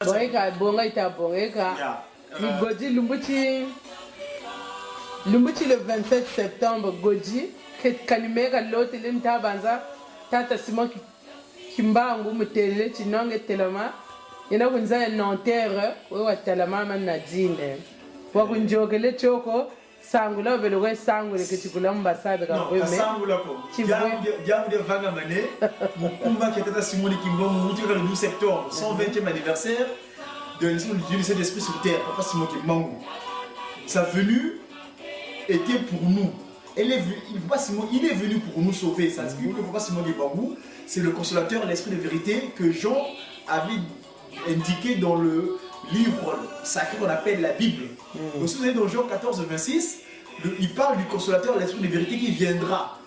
Boyeka bonga ita bongeka. Goji Lumbuchi le 27 septembre Goji kalimeka lote limtabanza tata Simon Kimbangu mutele chinonge telema ina kunza Nanterre we watalama manadine wakunjokele choko sangula veloko sangule kitikula mbasada ka kweme sangula ko diam de vanga mané mukumba qui était Simon Kimbangu mutu le 12 septembre 120e anniversaire de du lycée d'esprit sur terre papa Simon Kimbangu sa venue était pour nous. Il est venu pour nous sauver. Ça signifie que Papa Simon Kimbangu, c'est le consolateur, l'esprit de vérité que Jean avait indiqué dans le livre sacré qu'on appelle la Bible. Donc si vous allez dans Jean 14, 26, il parle du consolateur, l'esprit de vérité qui viendra.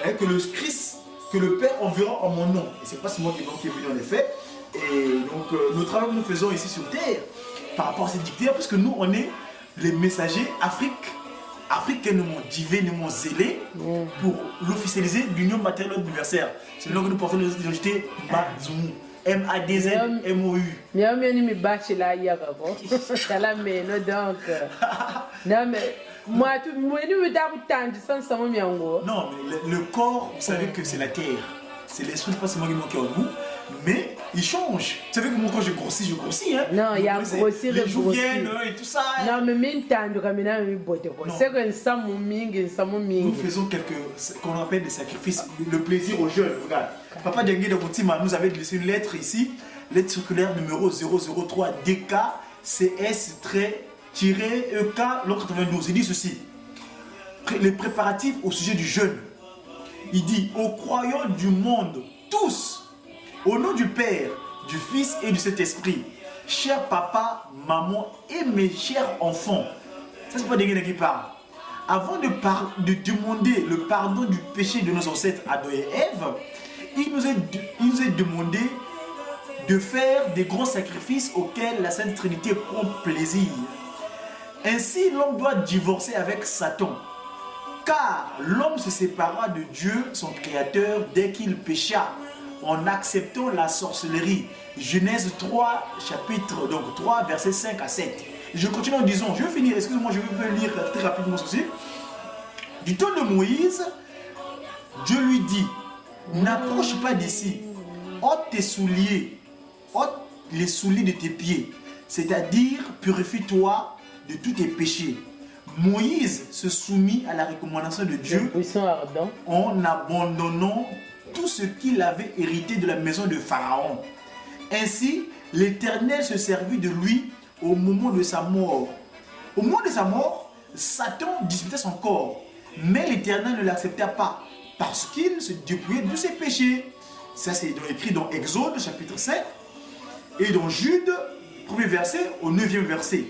Hein, que le Christ, que le Père enverra en mon nom. Et c'est pas Simon Kimbangu qui est venu en effet. Et donc le travail que nous faisons ici sur terre, par rapport à cette dictature, parce que nous on est les messagers africainement divainement zélés pour l'officialiser d'union matérielle universelle. C'est là que nous portons les identités Mazoumu. M-A-D-Z-M-O-U. Non, mais le corps, vous savez que c'est la terre. C'est l'esprit, pas seulement qui est en nous. Mais il change. Vous savez que moi quand je grossis hein. Non, il y a grossir les jours viennent et tout ça. Non, mais maintenant, nous faisons qu'on appelle des sacrifices, le plaisir aux jeunes. Regarde, Papa Dengue de Koutima nous avait laissé une lettre ici, lettre circulaire numéro 003 DK CS-EK 92. Il dit ceci, les préparatifs au sujet du jeûne. Il dit, aux croyants du monde, tous, au nom du Père, du Fils et du Saint-Esprit, cher papa, maman et mes chers enfants, ça c'est pas des gens qui parlent. Avant de demander le pardon du péché de nos ancêtres Adam et Ève, il nous est demandé de faire des grands sacrifices auxquels la Sainte Trinité prend plaisir. Ainsi, l'homme doit divorcer avec Satan, car l'homme se sépara de Dieu, son créateur, dès qu'il pécha, en acceptant la sorcellerie. Genèse 3, chapitre 3, versets 5 à 7. Je continue en disant, je vais finir, excusez-moi, je vais lire très rapidement ceci. Du temps de Moïse, Dieu lui dit, n'approche pas d'ici, ôte tes souliers, ôte les souliers de tes pieds, c'est-à-dire purifie-toi de tous tes péchés. Moïse se soumit à la recommandation de Dieu en abandonnant tout ce qu'il avait hérité de la maison de Pharaon. Ainsi, l'Éternel se servit de lui au moment de sa mort. Au moment de sa mort, Satan disputait son corps, mais l'Éternel ne l'accepta pas parce qu'il se dépouillait de ses péchés. Ça c'est écrit dans Exode chapitre 7 et dans Jude, 1er verset au 9e verset.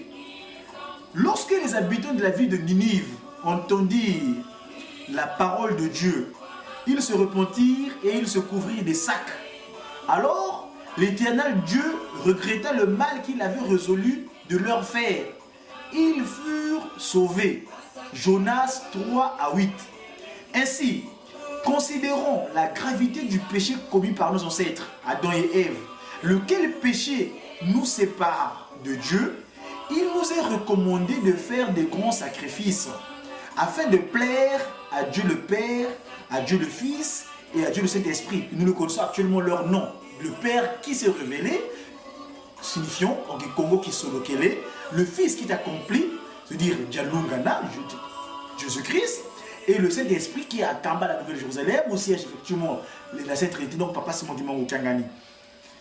Lorsque les habitants de la ville de Ninive entendirent la parole de Dieu, ils se repentirent et ils se couvrirent des sacs. Alors, l'Éternel Dieu regretta le mal qu'il avait résolu de leur faire. Ils furent sauvés. Jonas 3 à 8. Ainsi, considérons la gravité du péché commis par nos ancêtres, Adam et Ève, lequel péché nous sépare de Dieu. Il nous est recommandé de faire des grands sacrifices afin de plaire à Dieu le Père, à Dieu le Fils et à Dieu le Saint-Esprit. Nous ne connaissons actuellement leur nom. Le Père qui s'est révélé, signifiant en Congo qui sont localisés, le Fils qui est accompli, c'est-à-dire Djalungana, Jésus-Christ, et le Saint-Esprit qui est à Kamba, la Nouvelle-Jérusalem, où siège effectivement la Sainte Trinité, donc Papa Simon Kimbangu Tchangani.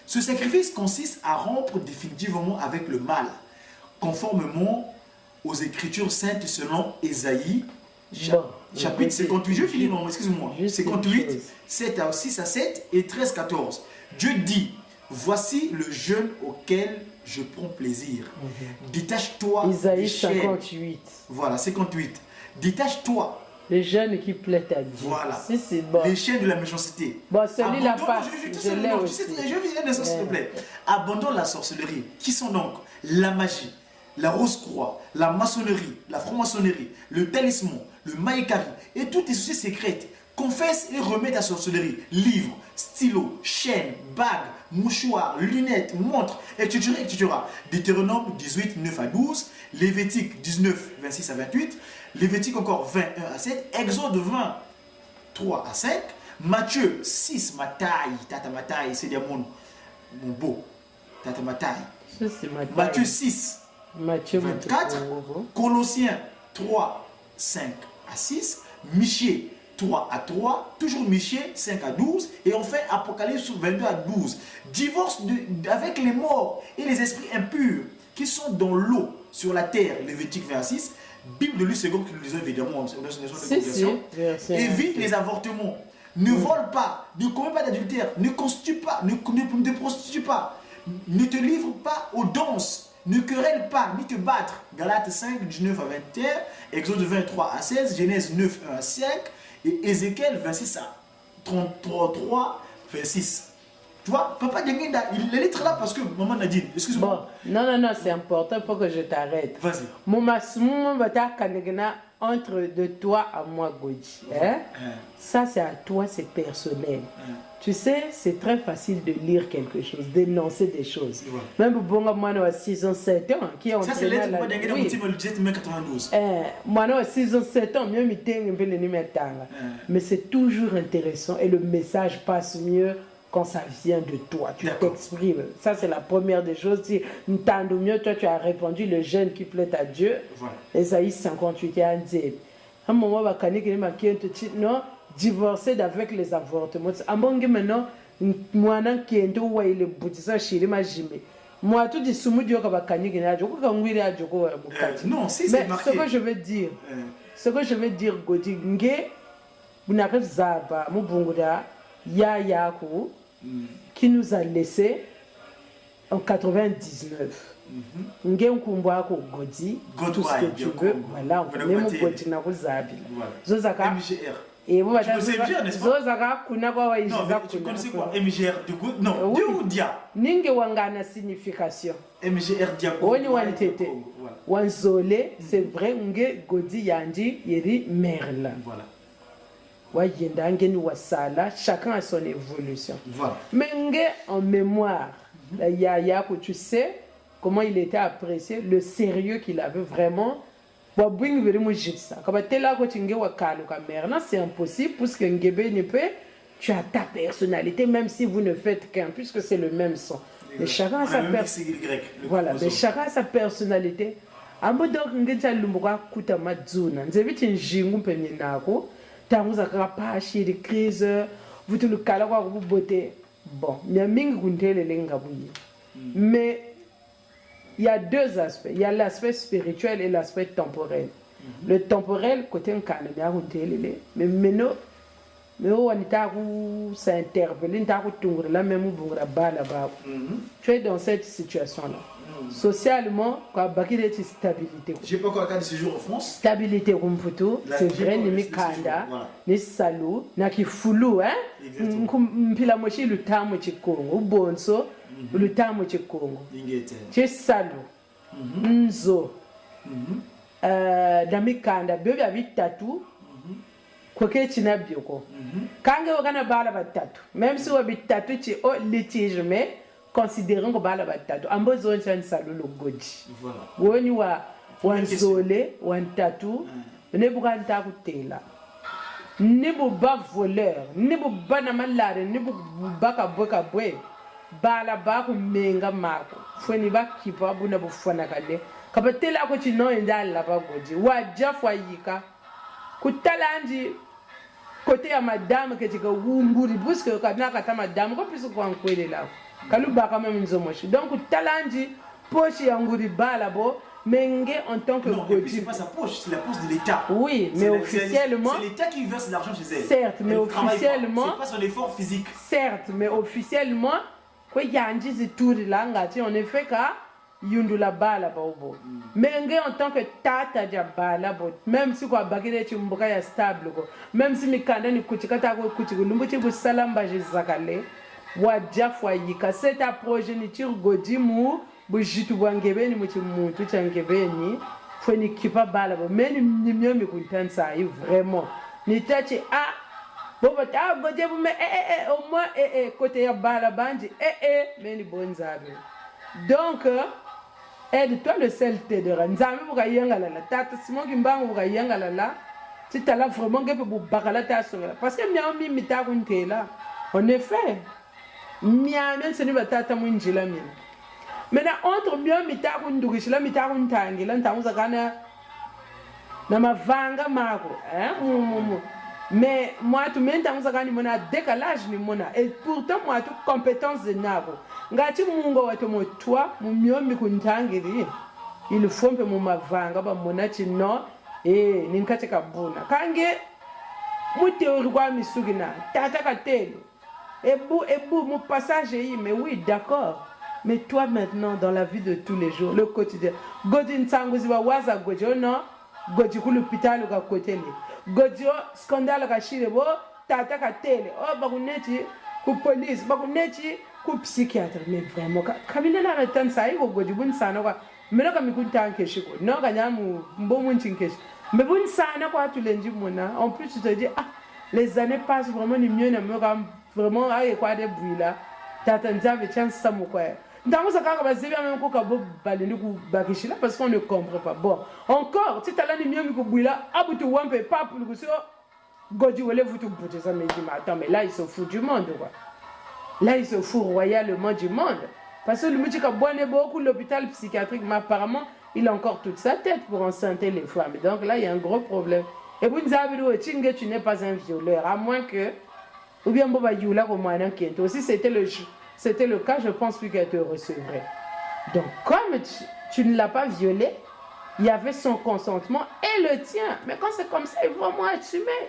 Ce sacrifice consiste à rompre définitivement avec le mal, conformément aux Écritures saintes selon Ésaïe, chapitre 58. Je finis, excusez-moi. 58, 6 à 7 et 13, 14. Dieu dit, voici le jeûne auquel je prends plaisir. Détache-toi. Isaïe 58. Voilà, 58. Détache-toi. Les jeunes qui plaît à Dieu. Voilà. C'est bon. Les chaînes de la méchanceté. Bon, celui-là passe. Je l'ai aussi. Je viens s'il te plaît. Abandonne la sorcellerie. Qui sont donc la magie, la rose-croix, la maçonnerie, la franc-maçonnerie, le talisman, le maïkari et toutes les sociétés secrètes. confesse et remet ta sorcellerie. Livres, stylos, chaînes, bagues, mouchoirs, lunettes, montres, etc. etc. Deutéronome 18, 9 à 12. Lévitique 19, 26 à 28. Lévitique encore 21 à 7. Exode 20, 3 à 5. Matthieu 6, Mataï. Tata Mataï, c'est mon beau. Tata Mataï. Matthieu 6, Matthieu 24. Colossiens 3, 5 à 6. Michée 3 à 3, toujours Michée 5 à 12, et on fait Apocalypse 22 à 12. Divorce avec les morts et les esprits impurs qui sont dans l'eau sur la terre, Lévitique 26, Bible de lui second que nous lisons évidemment, évite les avortements, ne vole pas, ne commet pas d'adultère, ne constitue pas, ne prostitue pas, ne te livre pas aux danses, ne querelle pas, ni te battre. Galates 5, 19 à 21, Exode 23 à 16, Genèse 9, 1 à 5, et Ézéchiel 26 à 33, 26. Tu vois, papa Dengenda, il est là parce que maman Nadine, excuse-moi. Bon, non, c'est important, il faut que je t'arrête. Vas-y. Mon bata kanegna entre de toi à moi, Godji. Hein? Ça, c'est à toi, c'est personnel. Tu sais, c'est très facile de lire quelque chose, d'énoncer des choses. Même pour moi, moi, 6 ans, 7 ans, qui ont... Ça, c'est l'être pour Dengenda, oui. Le 92. Moi, 6 ans, 7 ans, mieux, mais c'est toujours intéressant et le message passe mieux quand ça vient de toi, tu t'exprimes. Ça, c'est la première des choses. Si t'entends mieux, toi, tu as répondu le jeûne qui plaît à Dieu. Voilà. Esaïe 58 a dit, à un moment, non, divorcer d'avec les avortements. À un moment, maintenant, moi, qui est où il est bouti, ça, chez ma jimé. Moi, tout dit, soumu Dieu, comme non, si c'est marqué. Ce que je veux dire, Godi, vous n'avez pas, Mubunguda, Yayaku, qui nous a laissé en 99. Ngenkumbuako Godi, tout ce que tu veux, voilà, même Godi na kuzabi. Zozaka. MGR. Et vous tu connaissais MGR, n'est-ce pas? Zozaka kunakwa wa non, tu connaissais quoi? MGR de Godi? Non, Dieu ou Dia? Ninge wangana signification. MGR Dia. Oni wantete. Wanzole, c'est vrai, nge Godi yandi yeri merla. Voilà. Chacun a son évolution. Voilà. Mais en mémoire, Yaya, que tu sais comment il était apprécié, le sérieux qu'il avait vraiment. C'est impossible parce que tu as ta personnalité, même si vous ne faites qu'un, puisque c'est le même son. Mais chacun a sa personnalité. Voilà, mais chacun a sa personnalité. Tanguza kapashi de crise vous le kala kwa beauté bon mais il y a deux aspects, il y a l'aspect spirituel et l'aspect temporel. Le temporel côté nkana ya kuntelele mais maintenant mais on s'interpeller la même bala ba. Tu es dans cette situation là. Socialement, stabilité. J'ai pas encore un cas de séjour en France. Stabilité rumputu, c'est vrai, ni mikanda, ni salou, na ki fulu, hein? Mpila mochi le tamu chikongo, bonso, le tamu chikongo. Che salou, nzo, na mikanda, bebe avec tatou, kweke china bioko. Kange wakana bala batatu, même si wabit tatou chi o litige mais considérons que bala batatu ambozo nchani salulo goji woni wa wanzole wantatu ne buganta kutela ne ba voleur ne ba na malare ne ba ka boka bwe bala ba ku menga mako foni ba kipa buna bufana kale kabatela ko chino ndala ba goji wa jafwa yika kutalandi côté ya madame que tu nguri puisque kana kata madame ko piso ko ankwele la kaluba quand même nzomoshi donc talandi poche ya nguri balabo menge en tant que Godi. C'est pas sa poche, c'est la poche de l'État. Oui, mais officiellement c'est l'État qui verse l'argent chez elle. Certes, mais officiellement c'est pas son effort physique. Certes, mais officiellement quoi yandi zituri langa ti en effet ka yundula bala bobo. Menge en tant que tata ja bala bo même si quoi bagire ti mboka ya stable ko même si mikanda ni kuchikata ko kuchikulumbu ti busalamba jizakale wajafwa yika c'est ta progéniture Godi mu bujitu bwangebeni mu chimuntu changebeni foni kipa bala bo meni nimyo mikuntansa yi vraiment ni tachi a Bon, ta Godje vous met au moins côté ya bala bandi mais ni bon zabe. Donc aide-toi le sel t'aidera. Nzambe buka yengala la tata Simon Kimbangu buka yengala la. Si tu as là vraiment que pour bakala ta songa parce que miao mi mita kuntela. En effet, miao même c'est ni batata mwinjila mina. Maintenant entre miao mita kundugishila mita kuntangila ntanguza kana na mavanga mako mais moi tout même ntanguza kana mona décalage ni mona et pourtant moi tout compétence de nako ngati mungo wato mo toi mu miao mi kuntangiri il faut que mu mavanga ba mona chino ninkate kabuna kange mu théorie kwa misugina tata katelo ebu mon passage mais oui d'accord. Mais toi maintenant, dans la vie de tous les jours, le quotidien, Godin Sanguziwa waza Godjo, non, Godjo ku l'hôpital ka kotele, Godjo scandale ka shirebo, tata ka tele, oh bakuneti ku police, bakuneti ku psychiatre, mais vraiment, kamina na retan sa iko Godjo bun sana kwa, mena kami kunta nkeshiko, non kanyamu mbomu nchinkeshiko, mais bun sana kwa tulenji mona, en plus tu te dis ah, les années passent vraiment ni mieux na mieux vraiment ah et quoi des bruits là, tata nzave chance ça mo quoi. Dans ce cas, parce qu'on ne comprend pas. Bon, encore, si tu as là, pas pour le Godji voulait vous tout bouger ça, mais il dit, attends, mais là, il se fout du monde, quoi. Là, il se fout royalement du monde. Parce que le monsieur qui a beaucoup l'hôpital psychiatrique, mais apparemment, il a encore toute sa tête pour enceinter les femmes. Donc là, il y a un gros problème. Et vous nous avez dit, tu n'es pas un violeur, à moins que, ou bien, si c'était le cas, je pense plus qu'elle te recevrait. Donc, comme tu ne l'as pas violé, il y avait son consentement et le tien. Mais quand c'est comme ça, il faut moins assumer.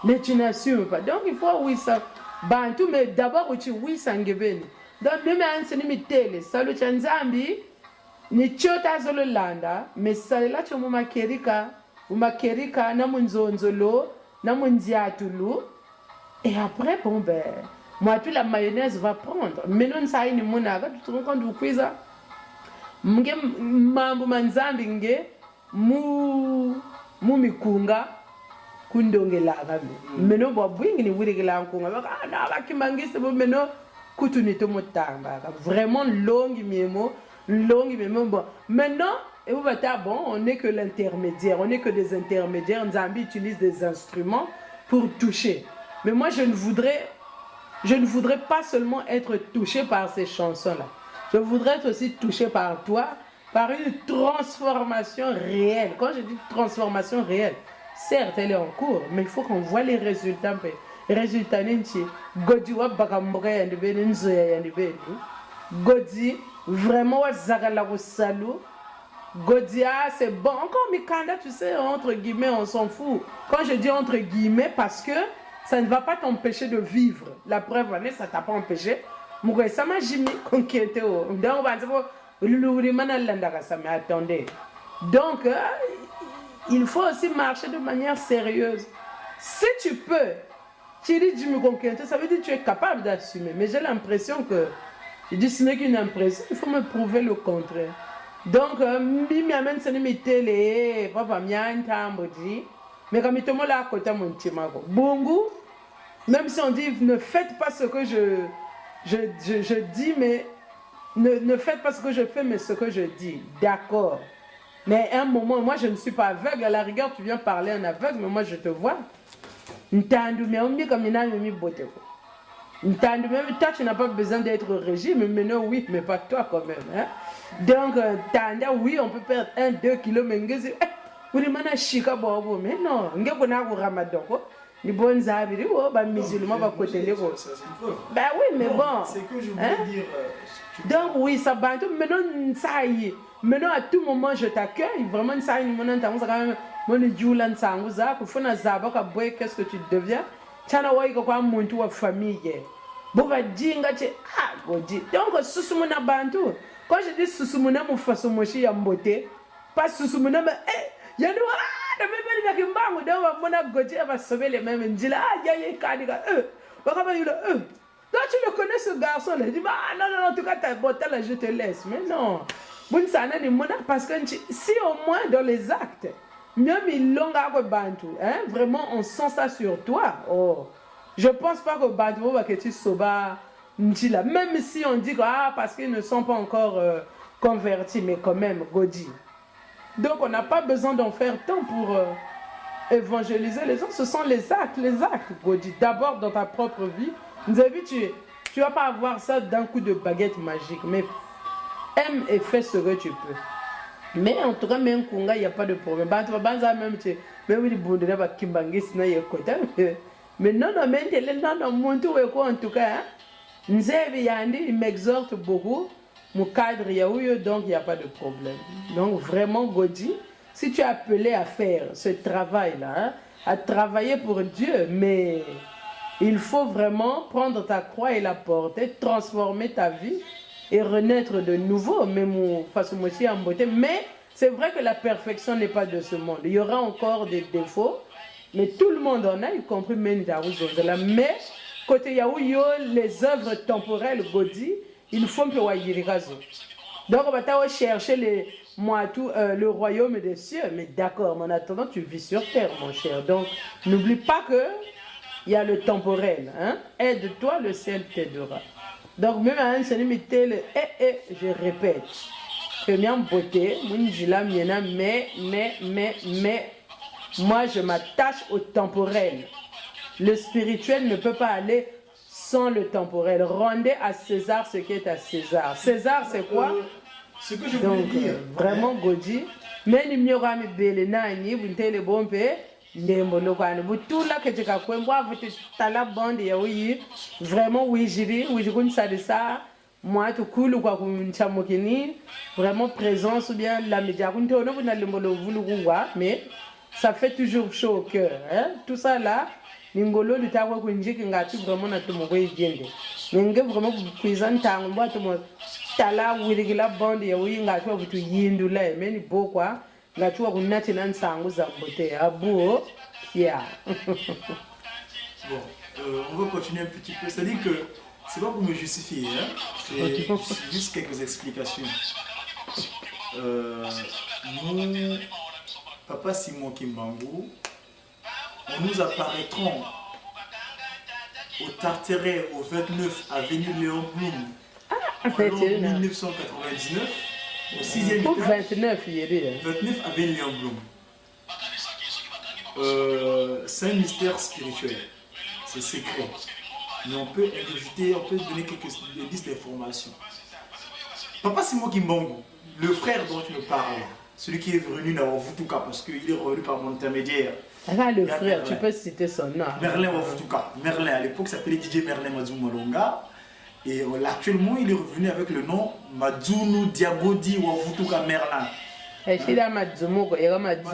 Mais tu n'assumes pas. Donc, il faut oui, ça. Bantu, mais d'abord, tu oui, ça ngébeni. Donc, même un sénimitele, salut Chanzambi, ni chota zolo landa, mais ça là, tu m'as kerika, na munzonzolo, na munziatulu. Et après, bon, ben. Moi, toute la mayonnaise va prendre. Mais non, ça y est, mon aga, tu te rends compte de quoi? Mge mambo manzambi nge mu mikunga kundonge laga. Meno bo bwingi ni wuri gila nkunga. Baka na bakimangise bo meno kutu ni to motamba. Vraiment longue miemo. Bon. Maintenant, et vous bata bon, on n'est que l'intermédiaire, on n'est que des intermédiaires. Nzambi utilise des instruments pour toucher. Mais moi, je ne voudrais pas seulement être touché par ces chansons-là. Je voudrais être aussi touché par toi, par une transformation réelle. Quand je dis transformation réelle, certes, elle est en cours, mais il faut qu'on voit les résultats. Les résultats, Godi wa bakambre yandebe nzoya yandebe. Godi vraiment wa zagala ko salu. Godi ah c'est bon. Encore Mikanda, tu sais, entre guillemets, on s'en fout. Quand je dis entre guillemets, parce que ça ne va pas t'empêcher de vivre. La preuve, ça ne t'a pas empêché. Ça m'a jamais conquêté. Donc, attendez. Donc, il faut aussi marcher de manière sérieuse. Si tu peux, tu dis je me conquête, ça veut dire que tu es capable d'assumer. Mais j'ai l'impression que, je dis ce n'est qu'une impression, il faut me prouver le contraire. Donc, mi amène ce n'est télé, papa mia ntamboji. Mais comme il te m'a à côté mon timako. Bongo, même si on dit ne faites pas ce que je dis, mais ne faites pas ce que je fais, mais ce que je dis. D'accord. Mais à un moment, moi je ne suis pas aveugle. À la rigueur, tu viens parler en aveugle, mais moi je te vois. Toi, tu n'as pas besoin d'être régi, mais maintenant, oui, mais pas toi quand même. Hein? Donc, oui, on peut perdre 1-2 kilos, mais mais non, Ramadan. Les bonnes habits, musulmans va côté les roses. Ben oui, mais bon. C'est que je voulais dire. Donc, oui, ça va. Maintenant, ça y est. Maintenant, à tout moment, je t'accueille. Vraiment, ça y est. Qu'est-ce que tu deviens? Tu as une famille. Donc, Susumuna Bantu. Quand je dis Susumuna, mon façon mochi yambote, pas Susumuna, mais il y a va sauver les mêmes. Il dit là, donc tu le connais ce garçon là. Il dit non, en tout cas, ta beauté là, je te laisse. Mais non. Parce que si au moins dans les actes, même ils l'ont bantu, vraiment on sent ça sur toi. Oh, Je ne pense pas que Badbo va que tu soba Njila. Même si on dit que parce qu'ils ne sont pas encore convertis, mais quand même, Godi. Donc on n'a pas besoin d'en faire tant pour évangéliser les gens. Ce sont les actes, Godi. D'abord dans ta propre vie. Vous avez vu, tu ne vas pas avoir ça d'un coup de baguette magique, mais aime et fais ce que tu peux. Mais en tout cas, même Kunga, il n'y a pas de problème. Mais non, en tout cas, il m'exhorte beaucoup. Mon cadre, donc il n'y a pas de problème. Donc vraiment, Godi, si tu es appelé à faire ce travail-là, à travailler pour Dieu, mais il faut vraiment prendre ta croix et la porter, transformer ta vie et renaître de nouveau. Mais c'est vrai que la perfection n'est pas de ce monde. Il y aura encore des défauts, mais tout le monde en a, y compris Mendaouzonzela. Mais côté Yaouyo, les œuvres temporelles, Godi, il faut que Wayirigazo. Donc on va chercher le royaume des cieux. Mais d'accord, mais en attendant, tu vis sur terre, mon cher. Donc n'oublie pas que il y a le temporel. Hein? Aide-toi, le ciel t'aidera. Donc même à un seul je répète. Première beauté, mais moi je m'attache au temporel. Le spirituel ne peut pas aller sans le temporel. Rendez à César ce qui est à César. César c'est quoi? Ce que je voulais dire. Vraiment Godi. Mais il n'y aura pas de vous le bon pays. Vraiment oui ça moi tout cool quoi vraiment présence ou bien la média mais ça fait toujours chaud au cœur hein? Tout ça là ningolo lutawa kunjiki ngati vraiment na tumogo igende ninge vraiment kuizan tango mbato mo tala wirigila bond ya winga tu vitu yindu la meni bokwa ngati wa kunati nan sangu za mbote abuo yeah. Bon, on va continuer un petit peu. C'est-à-dire que c'est pas pour me justifier, hein? C'est juste quelques explications. Nous, Papa Simon Kimbangu, nous apparaîtrons au Tartaret au 29 avenue Léon Blum en 1999 au 6e étage. 29 avenue Léon Blum. C'est un mystère spirituel, c'est secret. Mais on peut ingurgiter, on peut donner quelques listes d'informations. Papa Simon Kimbangu, le frère dont tu me parles, celui qui est venu dans Wavutuka parce qu'il est revenu par mon intermédiaire. Ah, le frère, Merlin. Tu peux citer son nom. Merlin Wavutuka. Merlin, à l'époque, s'appelait DJ Merlin Mazoumalonga. Et actuellement, il est revenu avec le nom Madzunu Diagodi Wavutuka Merlin.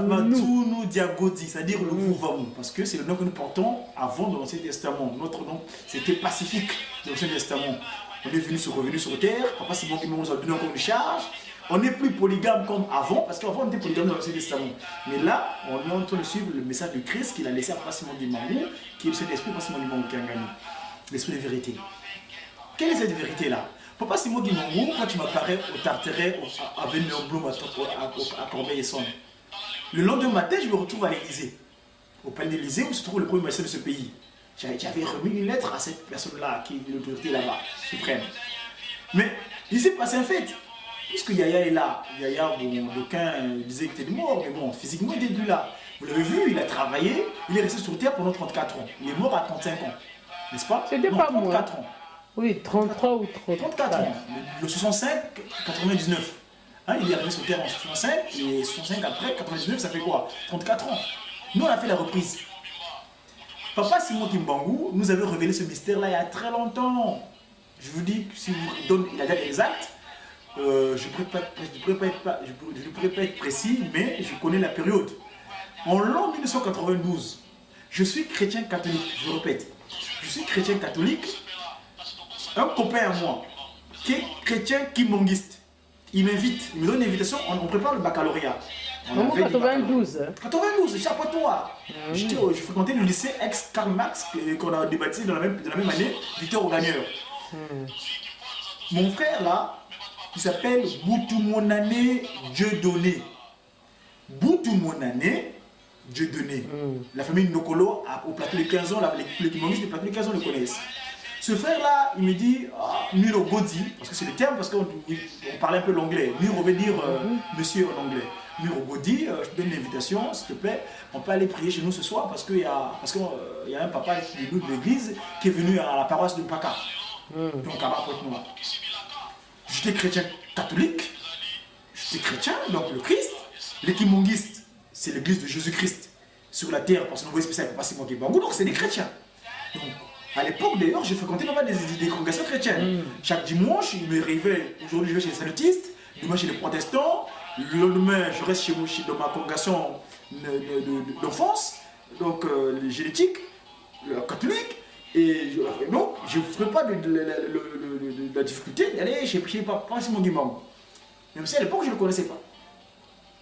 Madzunu Diagodi, c'est-à-dire le Vouvam. Parce que c'est le nom que nous portons avant dans l'Ancien Testament. Notre nom, c'était Pacifique dans l'Ancien Testament. On est revenu sur terre. Papa Simon qui nous a donné encore une charge. On n'est plus polygame comme avant, parce qu'avant on était polygame dans l'Ancien Testament. Mais là, on est en train de suivre le message de Christ qu'il a laissé à Papa Simon Kimbangu, qui est cet esprit Papa Simon Kimbangu qui a gagné. L'esprit de vérité. Quelle est cette vérité-là? Papa Simon Kimbangu, quand tu m'apparais au Tartaret, avec Léon Blum à Corbeil-Essonne, le lendemain matin, je me retrouve à l'Élysée. Au palais de l'Élysée où se trouve le premier magistrat de ce pays. J'avais remis une lettre à cette personne-là, qui est l'autorité là-bas, suprême. Mais il s'est passé un fait. Puisque Yaya est là, Yaya, bon, d'aucuns disaient qu'il était mort, mais bon, physiquement il est plus là. Vous l'avez vu, il a travaillé, il est resté sur terre pendant 34 ans. Il est mort à 35 ans, n'est-ce pas? C'était pas 34 ans. Oui, 33 ou 34 ans. Le 65, 99. Hein, il est arrivé sur terre en 65, et 65 après, 99, ça fait quoi? 34 ans. Nous, on a fait la reprise. Papa Simon Kimbangu nous avait révélé ce mystère-là il y a très longtemps. Je vous dis, si vous donne la date exacte, je ne pourrais pas être précis, mais je connais la période. En l'an 1992, je suis chrétien catholique, je répète. Je suis chrétien catholique. Un copain à moi, qui est chrétien kimbanguiste, il m'invite, il me donne une invitation, on prépare le baccalauréat. En 92. 92, échappatoire. Je fréquentais le lycée ex-Karl Marx qu'on a débaptisé dans la même année, Victor Augagneur. Mon frère là, il s'appelle Boutou Monane Dieudonné. Boutou Monane Dieu donné. La famille Nokolo, au plateau de 15 ans, les Kimongistes du plateau de 15 ans le connaissent. Ce frère-là, il me dit Muro Godi, parce que c'est le terme, parce qu'on parlait un peu l'anglais. Muro veut dire monsieur en anglais. Muro Godi, je te donne une invitation, s'il te plaît. On peut aller prier chez nous ce soir parce qu'il y a un papa de l'église qui est venu à la paroisse de Mpaka. Donc à ma porte noire. J'étais chrétien catholique, j'étais chrétien, donc le Christ. Les Kimongistes, c'est l'église de Jésus-Christ sur la terre, parce que nous voyons spécial, pas si moi qui bangou, donc c'est des chrétiens. Donc, à l'époque d'ailleurs, j'ai fréquenté pas mal des congrégations chrétiennes. Chaque dimanche, il me réveille. Aujourd'hui, je vais chez les salutistes, demain chez les protestants, le lendemain, je reste chez moi, dans ma congrégation d'enfance, donc génétique, catholique. Et donc, je ne ferai pas de la difficulté d'aller chez Papa Simon Guimang. Même si à l'époque, je ne le connaissais pas.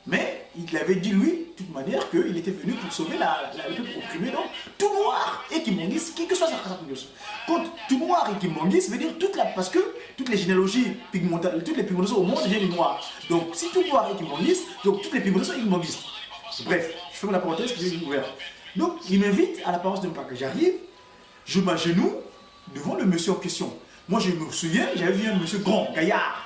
Mais il avait dit, lui, de toute manière, qu'il était venu pour sauver le peuple opprimé. Donc, tout noir et Kimongis, quelle que soit sa race. Quand tout noir et Kimongis, ça veut dire parce que toutes les généalogies pigmentales, toutes les pigmentations au monde deviennent noirs. Donc, si tout noir et Kimongis, donc toutes les pigmentations sont Kimongis. Bref, je ferme la parenthèse que j'ai ouverte. Donc, il m'invite à la paroisse de Mpaka. J'arrive, je m'agenouille devant le monsieur en question. Moi, je me souviens, j'avais vu un monsieur grand, gaillard.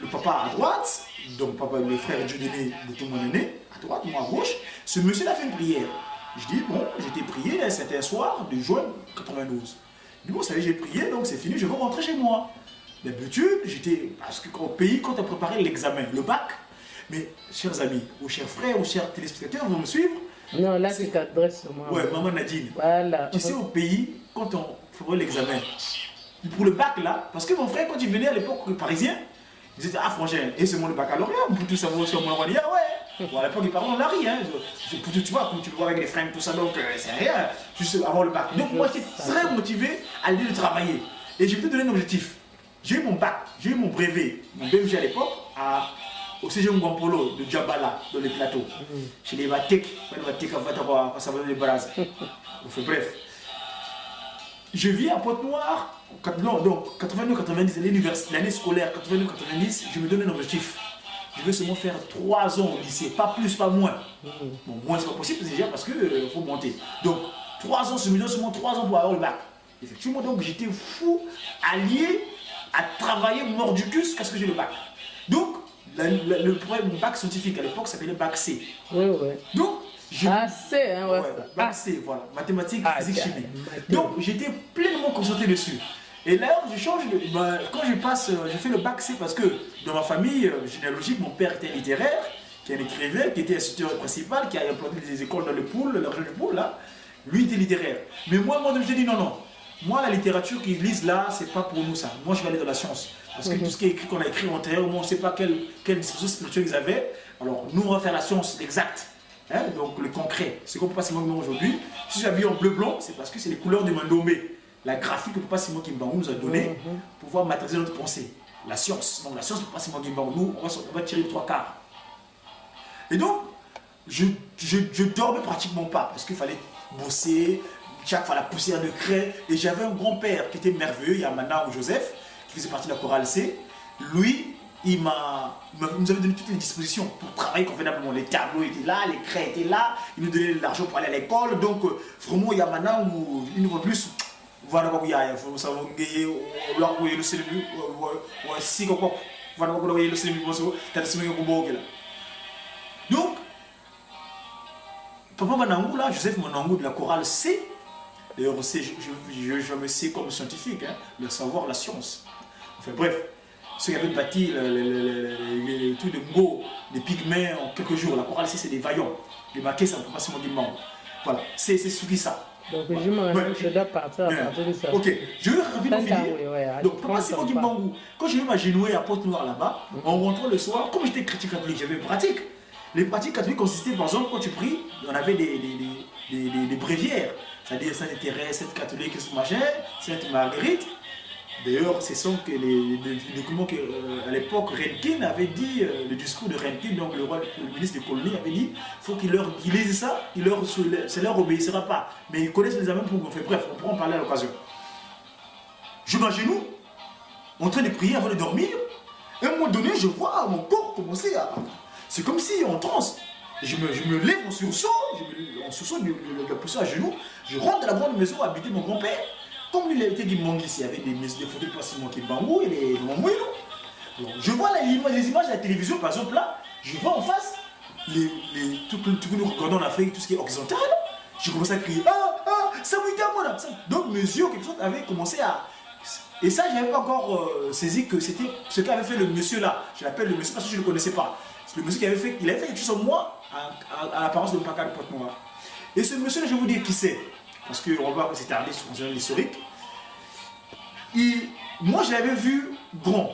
Le papa à droite, donc papa, le frère Dieu donné de tout mon aîné, à droite, moi à gauche. Ce monsieur a fait une prière. Je dis, bon, j'étais prié, c'était un soir de juin 92. Je dis, bon, ça y est, j'ai prié, donc c'est fini, je vais rentrer chez moi. D'habitude, j'étais, parce qu'au pays, quand on préparait l'examen, le bac, mais chers amis, ou chers frères, ou chers téléspectateurs, vous me suivre. Non, là, tu t'adresses sur moi. Ouais, maman Nadine. Voilà. Tu sais, au pays, quand on ferait l'examen, pour le bac là, parce que mon frère, quand il venait à l'époque parisien, il disait, ah frangin, et c'est mon baccalauréat, pour tout savoir sur mon roi, ouais. Bon, à l'époque, il parlait, on l'a ri, hein. Pour tout, tu vois, comme tu le vois avec les fringues, tout ça, donc c'est rien, juste avoir le bac. Donc moi, j'étais très motivé à l'idée de travailler. Et je vais te donner un objectif. J'ai eu mon bac, j'ai eu mon brevet, mon BMG à l'époque, au CG Mwampolo de Djabala, dans les plateaux. Chez les Vatek, ça va les bras. Bref. Je vis à Pointe-Noire, donc 89-90, l'année scolaire 89-90, je me donne un objectif. Je veux seulement faire 3 ans au lycée, pas plus, pas moins. Bon, moins c'est pas possible déjà parce qu'il faut monter. Donc 3 ans, je me donne seulement 3 ans pour avoir le bac. Effectivement, donc j'étais fou, allié à travailler mort du cul jusqu'à ce que j'ai le bac. Donc, le bac scientifique à l'époque s'appelait bac C. Oui, oui. Donc, C, hein, ouais. Bac C, voilà. Mathématiques, physique, chimie. Donc, j'étais pleinement concentré dessus. Et là, je change, quand je fais le bac C parce que dans ma famille généalogique, mon père était littéraire, qui est un écrivain, qui était instituteur principal, qui a implanté des écoles dans le Poul, la région du Poul, là. Lui était littéraire. Mais moi, je me suis dit non, non. Moi, la littérature qu'ils lisent là, c'est pas pour nous ça. Moi, je vais aller dans la science. Parce que tout ce qui est écrit, qu'on a écrit antérieurement, on ne sait pas quelle disposition spirituelle ils avaient. Alors, nous, on va faire la science exacte. Hein? Donc, le concret. C'est qu'on peut pas Simon aujourd'hui. Si j'ai habillé en bleu-blanc, c'est parce que c'est les couleurs de Mandomé. La graphique que Papa Simon Kimbangou nous a donné pour pouvoir matérialiser notre pensée. La science. Donc, la science de Papa Simon Kimbangou, on va tirer les 3/4. Et donc, je dormais pratiquement pas parce qu'il fallait bosser. Chaque fois la poussière de craie. Et j'avais un grand-père qui était merveilleux, Yamana ou Joseph, qui faisait partie de la chorale C. Lui, il nous avait donné toutes les dispositions pour travailler convenablement. Les tableaux étaient là, les craies étaient là, il nous donnait de l'argent pour aller à l'école. Donc, vraiment, Yamana ou une fois plus, voilà quoi il y a, il faut savoir gagner, le célébré, si quoi, voilà quoi le célébré, t'as des semaines là. Donc, Papa Manangou, là, Joseph Manangou de la chorale C. D'ailleurs, je me sais comme scientifique, hein, le savoir, la science. Enfin bref, ceux qui avaient bâti les trucs de Ngo, des pygmées en quelques jours, la chorale, c'est des vaillants. Les marqués, ça ne peut pas se montrer. Voilà, c'est suivi ça. Donc je dois partir à partir de ça. Ok, je vais rapidement finir. Donc Papa Simon Kimbangou, quand je vais m'agenouiller à Pointe-Noire là-bas, en rentrant le soir, comme j'étais chrétien catholique, j'avais une pratique. Les pratiques catholiques consistaient, par exemple, quand tu pries, on avait des bréviaires. C'est-à-dire Sainte Thérèse, Sainte Catholique, machin, Sainte Marguerite. D'ailleurs, ce sont que les documents qu'à l'époque, Renkin avait dit, le discours de Renkin, donc le ministre des colonies, avait dit faut qu'ils lisent ça, ça leur obéissera pas. Mais ils connaissent les amènes pour qu'on fait. Bref, on pourra en parler à l'occasion. Je m'agenouille, en train de prier avant de dormir. Et à un moment donné, je vois mon corps commencer à. C'est comme si en transe. Je me lève en sursaut, en sursaut de la position à genoux, je rentre dans la grande maison où habitait mon grand-père. Comme il était Guimangui, il y avait des photos de Passimo qui bangou et des Mamouino. Je vois les images de la télévision, par exemple là, je vois en face tout que nous regardons en Afrique, tout ce qui est occidental. J'ai commencé à crier ça moi. Donc mes yeux, quelque chose avait commencé à. Et ça, je n'avais pas encore saisi que c'était ce qu'avait fait le monsieur là. Je l'appelle le monsieur parce que je ne le connaissais pas. C'est le monsieur qui avait fait, il avait fait quelque chose en moi à l'apparence de Mpaka de Pointe-Noire. Et ce monsieur là, je vais vous dire qui c'est. Parce qu'on va s'étarder sur l'historique. Moi, je l'avais vu grand.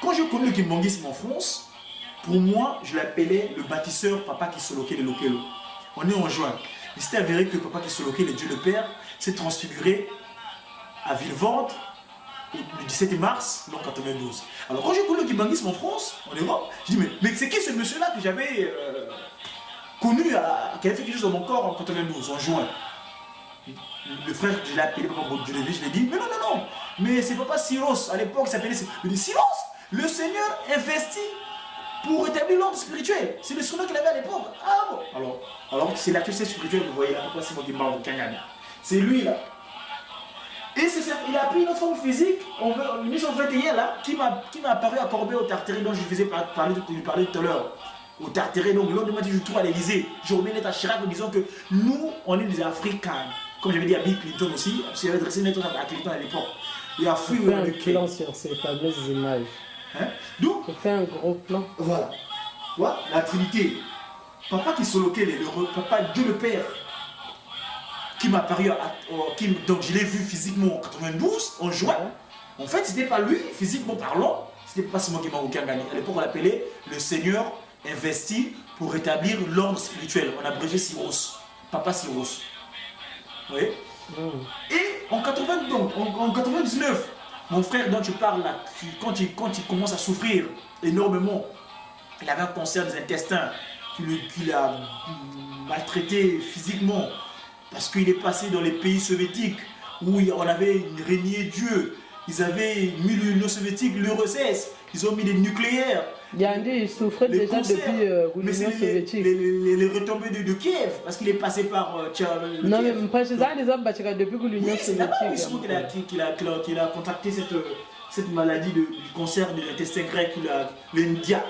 Quand je connais le kimbanguisme en France, pour moi, je l'appelais le bâtisseur Papa Kisoloke de Lokelo. On est en juin. Il s'était avéré que Papa Kisoloke, le Dieu le Père, s'est transfiguré à Villevorde le 17 mars 1992. Alors quand j'ai connu le kimbanguisme en France, en Europe, je dis mais c'est qui ce monsieur-là que j'avais connu, qui avait fait quelque chose dans mon corps en 1992, en juin. Le frère, je l'ai appelé Papa Boudjoulevi, je l'ai dit, mais non, mais c'est Papa Siros, à l'époque, il s'appelait Siros, le Seigneur investit pour établir l'ordre spirituel. C'est le surnom qu'il avait à l'époque. Ah bon. Alors c'est l'actualité spirituelle, vous voyez là, pourquoi c'est mon Gimba au Kangani. C'est lui là. Et il a pris une autre forme physique, en 1921 là, qui m'a apparu à Corbet au Tartéré, dont je faisais parler tout à l'heure. Au Tartéré, donc l'autre m'a dit je trouve à l'Élysée. Je remets à Chirac en disant que nous, on est des Africains. Comme j'avais dit à Bill Clinton aussi, parce qu'il avait dressé une lettre à Clinton à l'époque. Il a fui un plan sur ces fameuses images. Hein? Donc, on fait un gros plan. Voilà. Voilà, la Trinité. Papa qui soloquait, Papa Dieu le Père, qui m'a apparu, donc je l'ai vu physiquement en 92, en juin. En fait, c'était pas lui, physiquement parlant, c'était pas seulement qui m'a aucun gagné. À l'époque, on l'appelait le Seigneur investi pour rétablir l'ordre spirituel. On a abrégé Siros, Papa Siros. Oui. Et en 99, mon frère dont tu parles là, quand il commence à souffrir énormément, il avait un cancer des intestins qui l'a maltraité physiquement parce qu'il est passé dans les pays soviétiques où on avait régné Dieu. Ils avaient mis l'Union soviétique, l'URSS, ils ont mis des nucléaires. Yandi, il souffrait déjà depuis l'Union soviétique. Les retombées de Kiev, parce qu'il est passé par non, mais pas chez ça, les hommes, depuis l'Union soviétique. Qu'il a contracté cette maladie du cancer de l'intestin grec, l'India,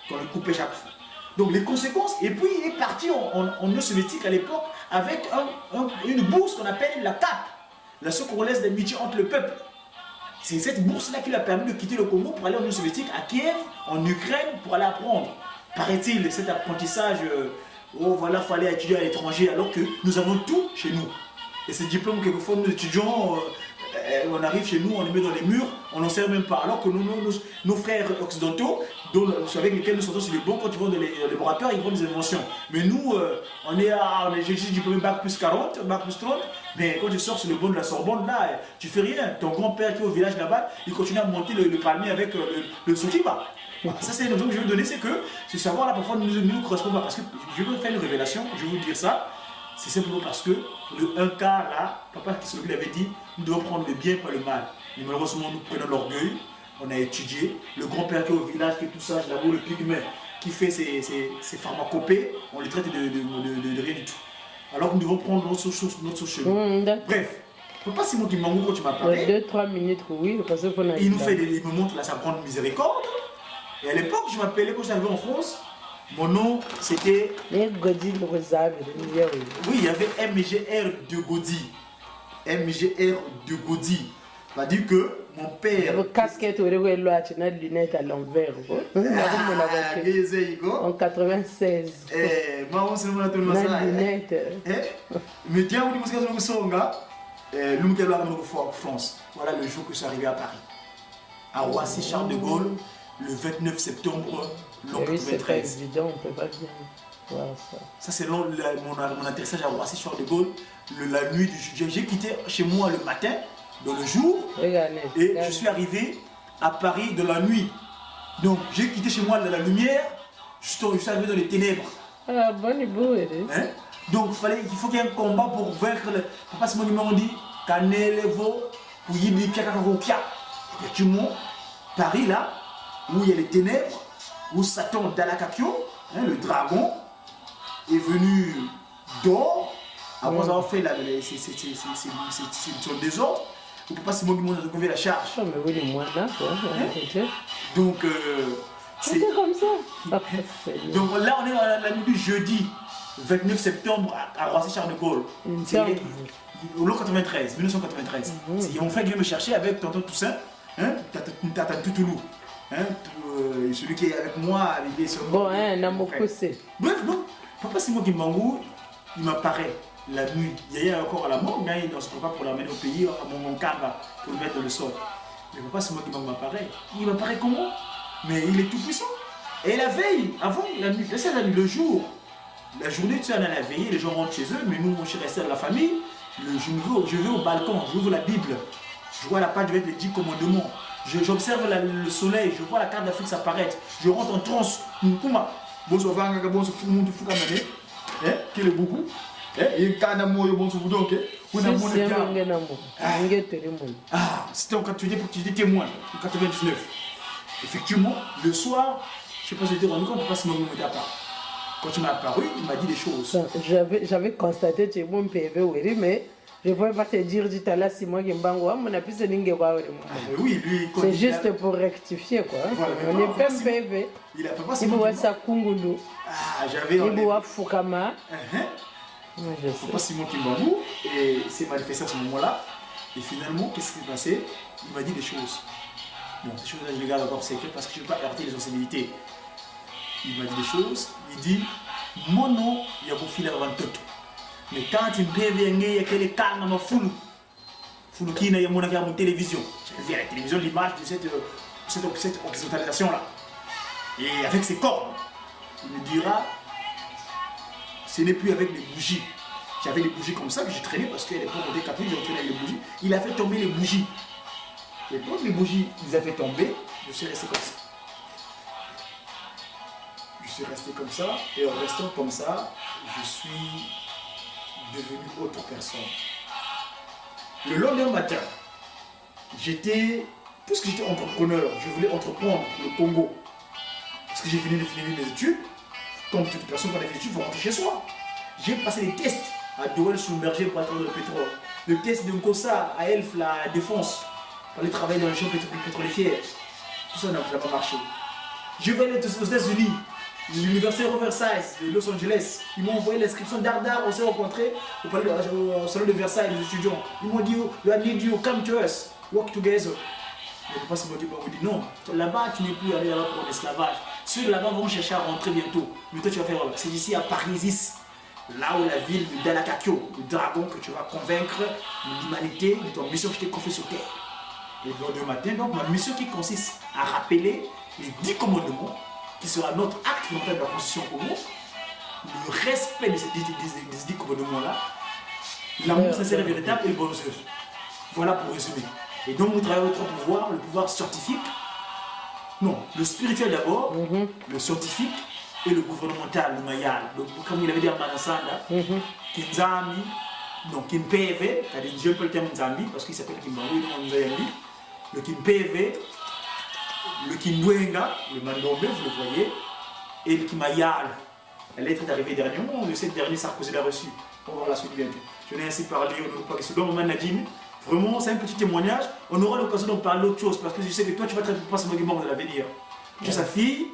qu'on le coupait chaque fois. Donc les conséquences, et puis il est parti en Union soviétique à l'époque avec une bourse qu'on appelle la CAP, la congolaise d'amitié entre le peuple. C'est cette bourse-là qui lui a permis de quitter le Congo pour aller en Union soviétique, à Kiev, en Ukraine, pour aller apprendre. Paraît-il, cet apprentissage, voilà, il fallait étudier à l'étranger, alors que nous avons tout chez nous. Et ces diplômes, quelquefois, nous étudions, on arrive chez nous, on les met dans les murs, on n'en sert même pas. Alors que nos frères occidentaux, avec lesquels nous sortons sur les bancs, quand ils vont dans les laboratoires, ils font des inventions. Mais nous, j'ai diplômé bac plus 40, bac plus 30, mais quand tu sors sur le banc de la Sorbonne, là, tu fais rien. Ton grand-père qui est au village là-bas, il continue à monter le palmier avec le sotiba. Ça, c'est une exemple que je vais vous donner, c'est que ce savoir-là, parfois, nous correspond pas. Parce que je vais vous faire une révélation, je vais vous dire ça. C'est simplement parce que le 1 quart là, Papa Kisoloke avait dit, nous devons prendre le bien par le mal. Mais malheureusement, nous prenons l'orgueil, on a étudié. Le grand-père qui est au village, qui est tout ça, là-haut, le pygmée, qui fait ses pharmacopées, on les traite de rien du tout. Alors que nous devons prendre notre chemin. Bref, Papa Simon Kimbangu, quand tu m'as parlé, 2-3 minutes, oui, parce qu'il il me montre là, sa grande miséricorde. Et à l'époque, je m'appelais, quand j'arrivais en France, mon nom c'était. Oui, il y avait MGR de Godi. MGR de Godi. C'est-à-dire que mon père. Casquette, lunettes à l'envers. En 96. Maman, c'est le lunette. Mais tiens, vous dites que c'est France. Voilà le jour que je suis arrivé à Paris. À Roissy Charles de Gaulle, le 29 septembre. Oui, c'est pas évident, on ne peut pas bien voir ça. Ça, c'est mon atterrissage à Roissy Charles de Gaulle, la nuit du jeudi. J'ai quitté chez moi le matin, dans le jour, et je suis arrivé à Paris de la nuit. Donc, j'ai quitté chez moi dans la lumière, je suis arrivé dans les ténèbres. Ah, bon, beau, hein? Donc, il faut qu'il y ait un combat pour vaincre le. Papa Simon m'a dit, Kanelevo, pour Yibi Piakarokia. Effectivement, Paris là, où il y a les ténèbres, où Satan Dalakakio, hein, le dragon, est venu d'or, après avoir fait son désordre. Le papa Simon qui monte à trouver la charge. Ah, mais oui, moi là, quoi. Donc, c'est comme ça. Donc là, on est à la nuit du jeudi 29 septembre à Roissy-Charles de Gaulle. C'est au lot 93, 1993. C'est mon frère qui vient me chercher avec tonton Toussaint, hein, Tata Toutoulou. Hein, celui qui est avec moi, il est sur bon, hein, Namokose. Bref, non, papa Simon Kimbangou, il m'apparaît la nuit. Il y a encore à la mort, mais il ne se prépare pour l'amener au pays, à mon kamba, pour le mettre dans le sol. Mais papa Simon Kimbangou m'apparaît. Il m'apparaît comment? Mais il est tout puissant. Et la veille, avant la nuit, le jour, la journée, tu sais, on a la veille, les gens rentrent chez eux, mais nous, je suis resté dans la famille. Je vais au balcon, j'ouvre la Bible, je vois la page avec les 10 commandements, j'observe le soleil, je vois la carte d'Afrique s'apparaître, je rentre en transe. Quel est beaucoup? C'était quand tu étais témoin, en 99. Effectivement, le soir, je ne sais pas si tu t'es rendu compte, parce que mon pas. Quand tu m'as apparu, il m'a dit des choses. J'avais constaté que mon PV, oui, mais je ne pouvais pas te dire du talent si moi qui m'bango, mon appui c'est n'ingéba. Oui, lui, c'est juste pour rectifier quoi. Voilà, on est pas PV. Il a pas il voit ça Kungulu. Ah, j'avais. Il voit Fukama. Je sais pas Simon Kimbangou et s'est manifesté à ce moment-là. Et finalement, qu'est-ce qui s'est passé? Il m'a dit des choses. Bon, ces choses-là, je les garde encore secrètes parce que je ne veux pas heurter les sensibilités. Il m'a dit des choses. Il dit mon nom, il y a beau filer avant tout. Mais quand il me réveille, il y a quelques carnes à ma foule. Foule qui n'a pas de télévision. J'ai vu à la télévision l'image de cette occidentalisation-là. Et avec ses cornes, il me dira ce n'est plus avec les bougies. J'avais les bougies comme ça que j'ai traîné parce qu'elle est pas montée catholique, j'ai traîné avec les bougies. Il a fait tomber les bougies. Et quand les bougies les a fait tomber, je suis resté comme ça. Je suis resté comme ça, et en restant comme ça, je suis devenu autre personne. Le lendemain matin, puisque j'étais entrepreneur, je voulais entreprendre pour le Congo. Parce que j'ai fini de finir mes études. Comme toute personne qui a des études, il faut rentrer chez soi. J'ai passé des tests à Douel submergé pour attendre le pétrole. Le test de Nkosa à Elf, la défense, pour aller travailler dans les champs pétroliers. Tout ça n'a pas marché. Je vais aller aux États-Unis, l'université Versailles de Los Angeles. Ils m'ont envoyé l'inscription d'Ardar, on s'est rencontrés au salon de Versailles, les étudiants. Ils m'ont dit, you need you, come to us, work together. Mais papa s'est dit non, là-bas tu n'es plus allé là-bas pour l'esclavage. Ceux là-bas vont chercher à rentrer bientôt. Mais toi tu vas faire, c'est ici à Parisis, là où la ville de Dalakakyo, le dragon que tu vas convaincre de l'humanité, de ton mission que je t'ai confiée sur terre. Et le lendemain matin, donc ma mission qui consiste à rappeler les 10 commandements, qui sera notre acte fondamental de la Constitution Congo, le respect de ces 10 commandements-là, l'amour sincère et véritable et le bon œuvre. Voilà pour résumer. Et donc nous travaillons trois pouvoirs, le pouvoir scientifique, non, le spirituel d'abord, le scientifique et le gouvernemental, le mayal. Comme il avait dit à Manasanda, Kinzami, non, Kimpeve, je peux le terme Nzambi parce qu'il s'appelle Kimbangu, le Kimpeve, le Kindwenga, le Mandombe, vous le voyez, et le Kimayal. La lettre est arrivée dernièrement, le 7 dernier Sarkozy l'a reçu. On va voir la suite bientôt. Je n'ai ainsi parlé, on ne pas que ce dont Nadine. Vraiment, c'est un petit témoignage. On aura l'occasion d'en parler d'autre chose parce que je sais que toi, tu vas te passer mon mort de l'avenir. Tu es sa fille,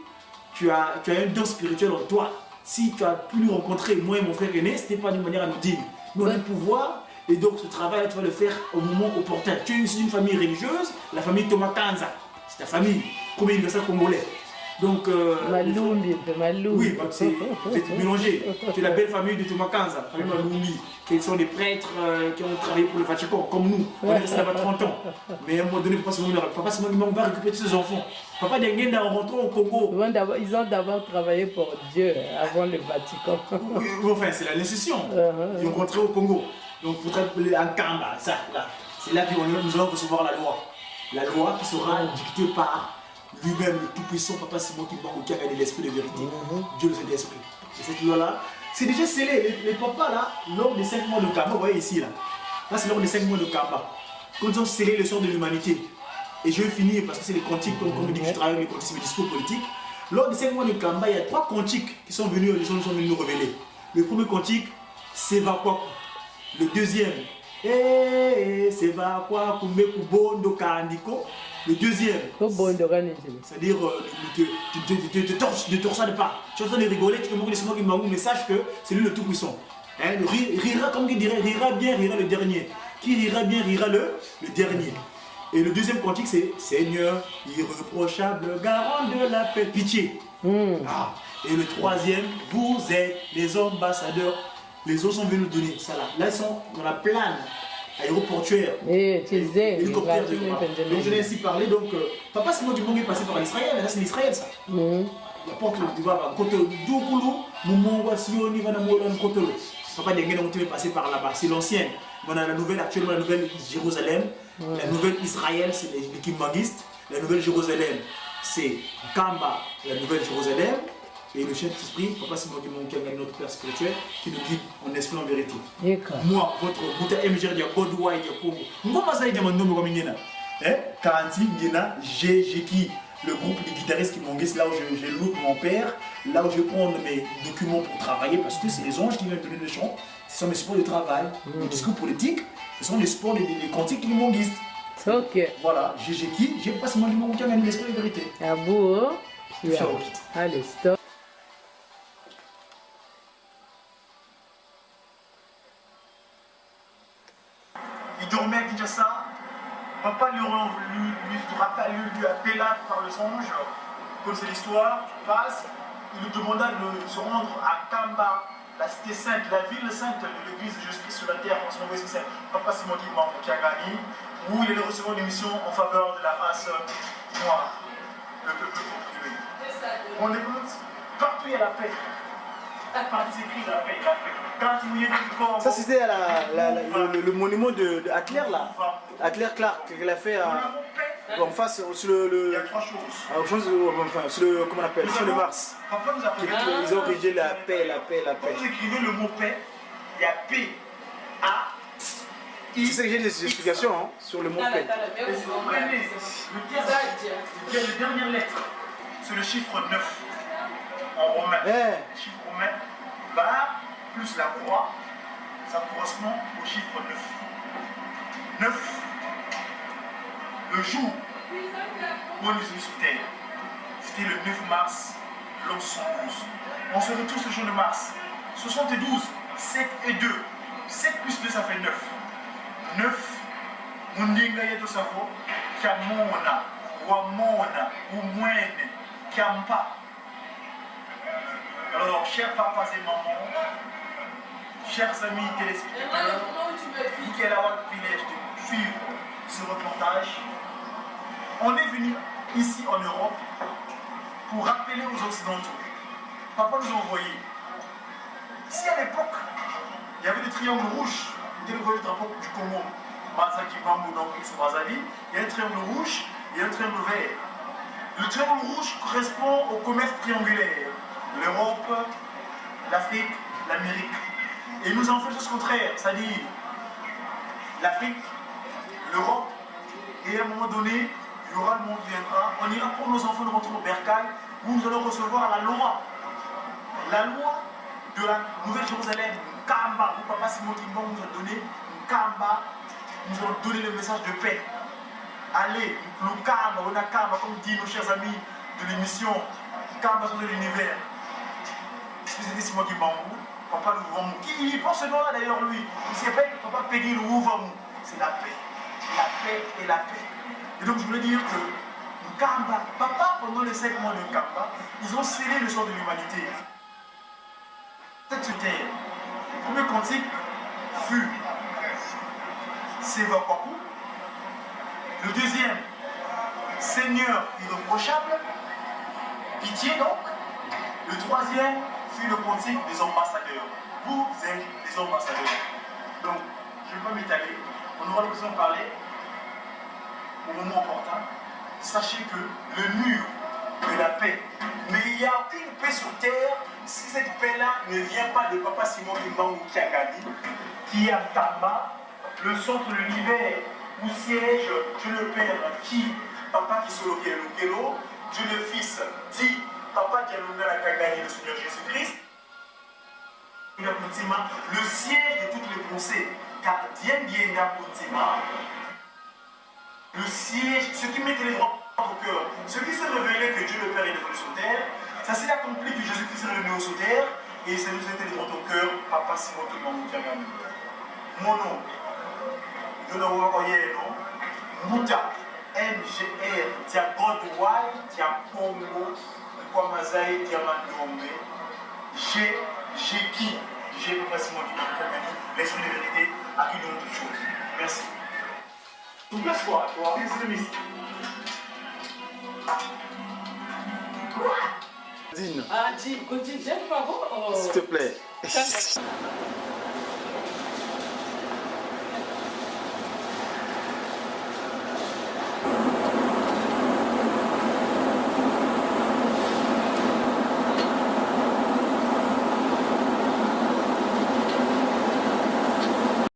tu as un don spirituel en toi. Si tu as pu nous rencontrer, moi et mon frère aîné, ce n'était pas d'une manière anodine. Nous, on a le pouvoir et donc ce travail, tu vas le faire au moment opportun. Tu es issu d'une famille religieuse, la famille Thomas Kanza. C'est ta famille, premier universel congolais. Donc, Malumbi, oui, c'est mélangé. C'est la belle famille de Thomas Kanza, famille Malumbi, qui sont des prêtres qui ont travaillé pour le Vatican, comme nous. On est resté là-bas 30 ans. Mais à un moment donné, Papa Simon va récupérer tous ses enfants. Papa Dengenda, en rentrant au Congo. Ils ont d'abord travaillé pour Dieu avant le Vatican. Enfin, c'est la nécessité. Ils ont rentré au Congo. Donc, pour travailler en Kamba, ça, là. C'est là que nous allons recevoir la loi. La loi qui sera dictée par lui-même, le tout-puissant Papa Simon qui a gagné l'esprit de vérité. Dieu le Saint-Esprit. Et cette loi-là, c'est déjà scellé. Les papas, là, lors des 5 mois de Kamba, vous voyez ici, là. Là, c'est lors des 5 mois de Kamba. Quand ils ont scellé le sort de l'humanité. Et je vais finir parce que c'est les cantiques, comme on dit que je travaille avec les cantiques, les discours politiques. Lors des 5 mois de Kamba, il y a 3 cantiques qui sont venus nous révéler. Le premier cantique, c'est Vakwaku. Le deuxième, c'est Vakwaku Mekubondo Kandiko. Le deuxième, c'est-à-dire, ne torchade pas. Tu es en train de rigoler, tu peux me laisser moi, mais sache que c'est lui le tout-puissant. Hein, rira, comme il dirait, rira bien, rira le dernier. Qui rira bien, rira le dernier. Et le deuxième cantique, c'est Seigneur, irréprochable, garant de la paix, pitié. Ah. Et le troisième, vous êtes les ambassadeurs. Les autres sont venus nous donner ça là. Là, ils sont dans la plane aéroportuaire. Hélicoptère. Donc, je l'ai ainsi parlé. Donc, Papa Simon Kimbangu est passé par l'Israël. Là, c'est l'Israël, ça. La porte, tu vois, côté Doukoulou, Moumongo, Sioni, Vanamoulan, Kotolo. Papa Dengue est passé par là-bas. C'est l'ancienne. On a la nouvelle, actuellement, la nouvelle Jérusalem. La nouvelle Israël, c'est les Kimbanguistes. La nouvelle Jérusalem, c'est Kamba, la nouvelle Jérusalem. Et le Saint-Esprit, Papa Simon qui est notre Père spirituel, qui nous guide en esprit en vérité. Moi, votre Mouta MGR de Godouaï de Congo. Comment ça, il y a mon nom comme Ngena? Karanti, Ngena, Jeki, le groupe de guitaristes qui m'ont guidé, là où je loue mon père, là où je prends mes documents pour travailler, parce que c'est les anges qui viennent donner le chant. Ce sont mes sports de travail, les discours politiques, ce sont les sports, les cantiques qui m'ont guidé. Ok. Voilà, Jeki, j'ai pas seulement qui a gagné l'esprit de vérité. Ah bon? Allez, stop. Il dormait à Kinshasa. Papa lui appela par le songe. Comme c'est l'histoire, passe. Il lui demanda de se rendre à Kamba, la cité sainte, la ville sainte de l'église de Jésus-Christ sur la terre. En ce moment, c'est Papa Simon Kimbangu, où il allait recevoir une mission en faveur de la race noire, le peuple opprimé. On écoute, partout il y a la paix. Partout c'est écrit la paix, la paix. Ça c'était le monument de Atler là, Atler Clark qu'elle a fait en face sur le. Il y a 3 choses. Enfin, sur le, comment on appelle, sur le Mars. Ils ont rédigé la paix, la paix, la paix. Quand vous écrivez le mot paix, il y a P, A, I. C'est ça que j'ai des explications hein, sur le mot paix. Et si vous prenez la dernière lettre, c'est le chiffre 9 en romain. Le chiffre romain, bah, plus la croix, ça correspond au chiffre 9. 9, le jour où on est venu sur Terre, c'était le 9 mars, l'an 72. On se retrouve ce jour de mars. 72, 7 et 2. 7 plus 2, ça fait 9. 9, Mundinga Yeto Safo, Kamona, Wamona, Umwene, Kampa. Alors, chers papas et mamans, chers amis téléspectateurs, vous qui allez avoir le privilège de suivre ce reportage, on est venu ici en Europe pour rappeler aux Occidentaux. Papa nous a envoyé. Si à l'époque, il y avait des triangles rouges, vous voyez le drapeau du Congo, Mazaki Bambou, donc Brazzaville, il y a un triangle rouge et un triangle vert. Le triangle rouge correspond au commerce triangulaire. L'Europe, l'Afrique, l'Amérique. Et nous en faisons ce contraire, c'est-à-dire l'Afrique, l'Europe, et à un moment donné, il y aura le monde qui viendra. On ira pour nos enfants de rentrer au bercail, où nous allons recevoir la loi de la Nouvelle Jérusalem, Kamba, où Papa Simon Kimbangu nous a donné, Kamba, nous allons donner le message de paix. Allez, le Kamba, on a Kamba, comme disent nos chers amis de l'émission Kamba sur l'univers. Excusez-moi Simon Kimbangu, Papa Louvamu, qui pense ce nom-là d'ailleurs lui, il s'appelle Papa Peggy Louvamu, c'est la paix et la paix. Et donc je voulais dire que Kamba, Papa pendant les 5 mois de Kamba, ils ont scellé le sort de l'humanité. Cette terre, le premier cantique fut Seva Kwaku, le deuxième Seigneur irréprochable, pitié donc, le troisième fut le cantique des ambassadeurs. Vous êtes des ambassadeurs. Donc, je ne vais pas m'étaler, on aura l'occasion de parler au moment opportun. Sachez que le mur de la paix, mais il y a une paix sur terre si cette paix-là ne vient pas de Papa Simon Kimbangu Kiagadi, qui est à Tamba, le centre de l'univers où siège Dieu le Père, qui, Papa qui se Dieu le Fils, dit le Seigneur Jésus-Christ, le siège de toutes les pensées, car Dieu le siège, ce qui mettait les droits au cœur, ce qui s'est révélé que Dieu le Père est venu sur terre, ça s'est accompli que Jésus-Christ est revenu sur terre, et ça nous a été les droits au cœur, Papa Simon de mon nom, je ne vois pas non, Mouta, MGR, Tia Godway, Tia Congo, Kwamazaï, Tia Mandombe, J'ai qui, j'ai Papa Simon de l'esprit de vérité, à qui donne toutes choses. Merci. Tu places quoi, toi, extrémiste? Ah, Jim, continue, j'aime pas. S'il te plaît.